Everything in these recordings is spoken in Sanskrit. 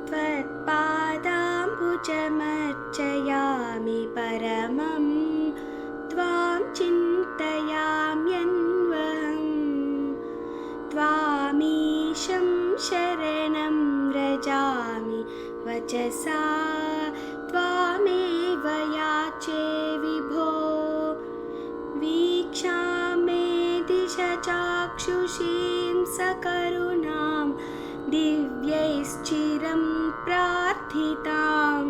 त्वत्पादाम्बुजमर्चयामि परमं त्वां चिन्तयाम्यन्वहं त्वामीशं शरणं व्रजामि वचसा त्वामेव याचे विभो वीक्षामे दिशचाक्षुषीं सकरुणां दिव्यैश्चिरं प्रार्थितां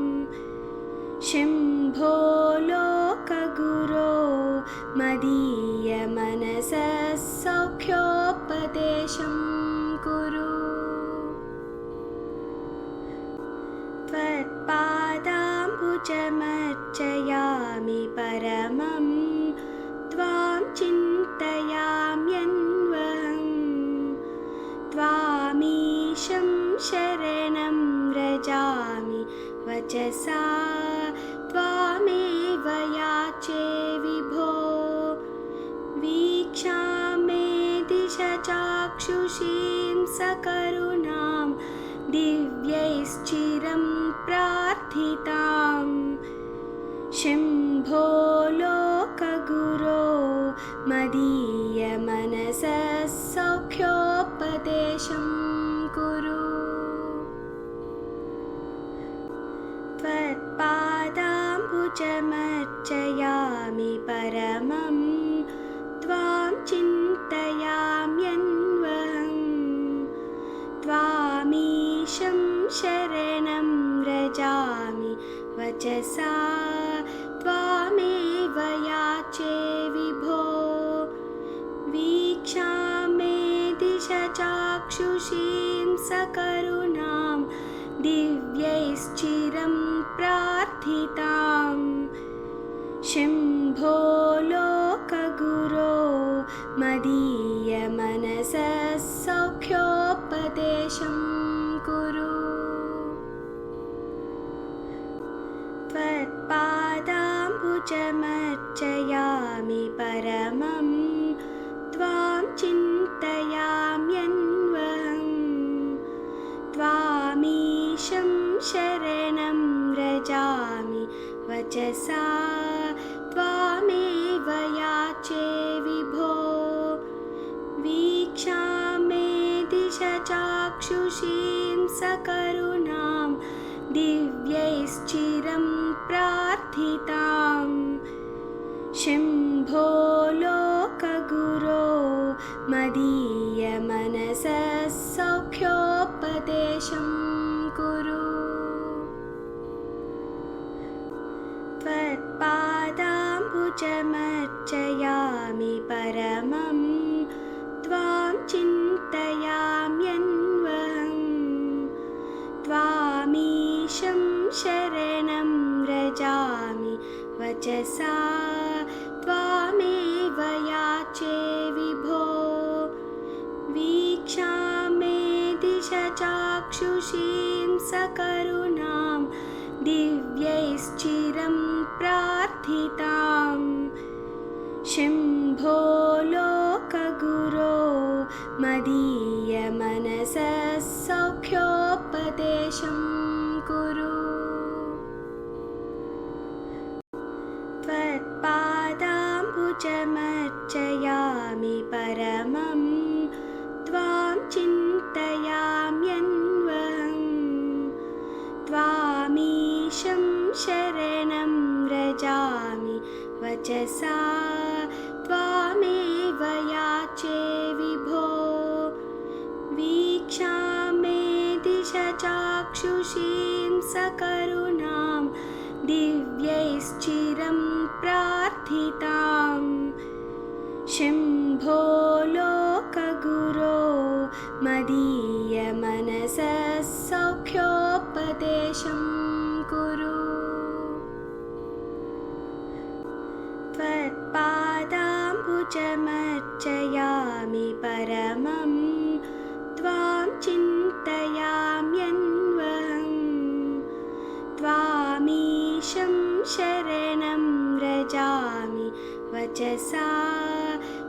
शम्भो लोकगुरो मदीयमनसः सौख्योपदेशं कुरु त्वत्पादाम्बुजमर्चयामि परमं त्वां चिन्तयाम्यन्वहं त्वामीशं शरणं व्रजामि वचसा त्वामेव याचे विभो वीक्षामे दिशचाक्षुषीं सकरुणां दिव्यैश्चिरं प्रार्थितां शम्भो लोकगुरो मदीयमनसः सौख्योपदेशं कुरु त्वत्पादाम्बुजमर्चयामि परमं त्वां चिन्तयाम्यन्वहं त्वामीशं शरणं व्रजामि वचसा त्वामेव याचे विभो वीक्षामे दिशचाक्षुषीं सकरुणां दिव्यैश्चिरं प्रार्थितां शम्भो लोकगुरो मदीयमनसः सौख्योपदेशं कुरु त्वत्पादाम्बुजमर्चयामि परमं त्वां चिन्तयाम्यन्वहं त्वामीशं शरणं व्रजामि वचसा त्वामेव याचे विभो वीक्षामे दिशचाक्षुषीं सकरुणां दिव्यैश्चिरं प्रार्थितां शम्भो लोकगुरो मदीयमनसः सौख्योपदेशं कुरु त्वत्पादाम्बुजमर्चयामि परमं त्वां चिन्तयाम्यन्वहं त्वामीशं शरणं व्रजामि वचसा त्वामेव याचे विभो वीक्षामे दिशचाक्षुषीं सकरुणां दिव्यैश्चिरं प्रार्थितां शम्भो लोकगुरो मदीयमनसः सौख्योपदेशं कुरु त्वत्पादाम्बुजमर्चयामि परमं त्वां चिन्तयाम्यन्वहं त्वामीशं शरणं व्रजामि वचसा त्वामेव याचे विभो वीक्षामे दिशचाक्षुषीं सकरुणां दिव्यैश्चिरं प्रार्थितां शम्भो लोकगुरो मदीयमनसः सौख्योपदेशं कुरु त्वत्पादाम्बुजमर्चयामि परमं त्वां चिन्तयाम्यन्वहं त्वामीशं शरणं व्रजामि वचसा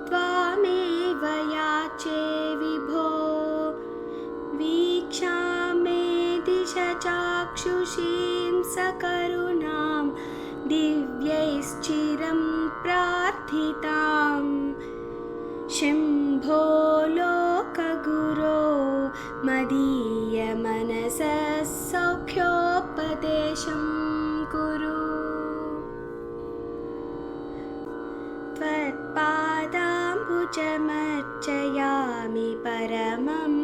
त्वामेव याचे विभो वीक्षामे दिश चाक्षुषीं सकरुणां दिव्यैश्चिरं प्रार्थिताम् शम्भो लोकगुरो मदीयमनसः सौख्योपदेशं कुरु। त्वत्पादाम्बुजमर्चयामि परमं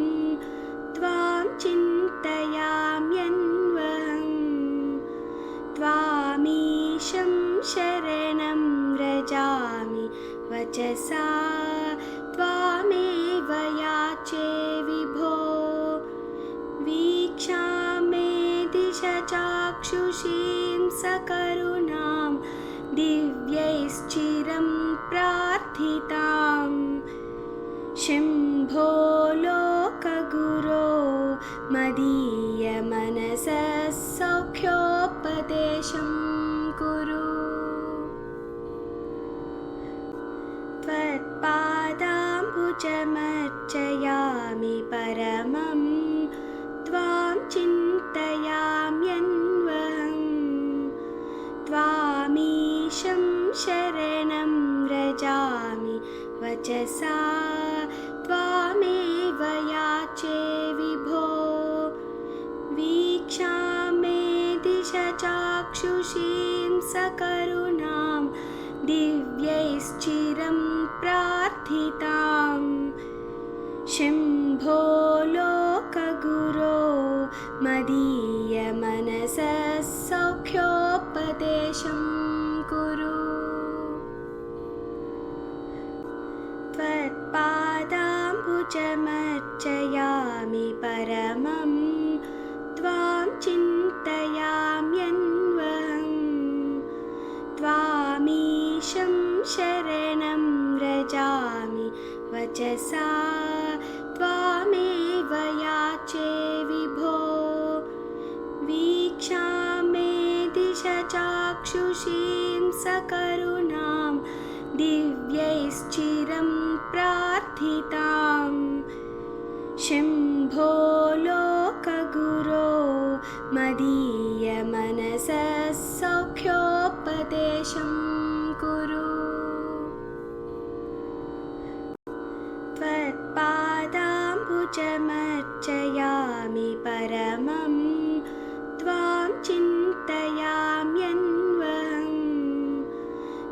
त्वां चिन्तयाम्यन्वहं त्वामीशं शरणं व्रजामि वचसा त्वामेव याचे विभो। वीक्षामे दिश चाक्षुषीं सकरुणां दिव्यैश्चिरं प्रार्थिताम् शम्भो लोकगुरो मदीयमनसः सौख्योपदेशं कुरु। त्वत्पादाम्बुजमर्चयामि परमं त्वां चिन्तयाम्यन्वहं त्वामीशं शरणं व्रजामि वचसा त्वामेव याचे विभो। वीक्षामे दिश चाक्षुषीं सकरुणां दिव्यैश्चिरं प्रार्थिताम् शम्भो लोकगुरो मदीयमनसः सौख्योपदेशं कुरु। त्वत्पादाम्बुजमर्चयामि परमं त्वां चिन्तयाम्यन्वहं त्वामीशं शरणं व्रजामि वचसा त्वामेव याचे विभो। वीक्षामे दिश चाक्षुषीं सकरुणां दिव्यैश्चिरं प्रार्थिताम् शम्भो लोकगुरो मदीयमनसः सौख्योपदेशं कुरु। त्वत्पादाम्बुजमर्चयामि परमं त्वां चिन्तयाम्यन्वहं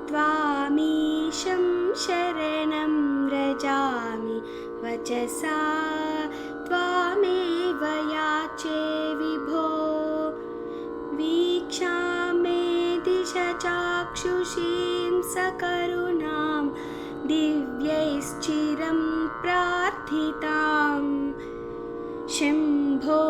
त्वामीशं शरणं व्रजामि वचसा त्वामेव याचे विभो। वीक्षामे दिश चाक्षुषीं सकरुणां दिव्यैश्चिरं प्रार्थिताम् शम्भो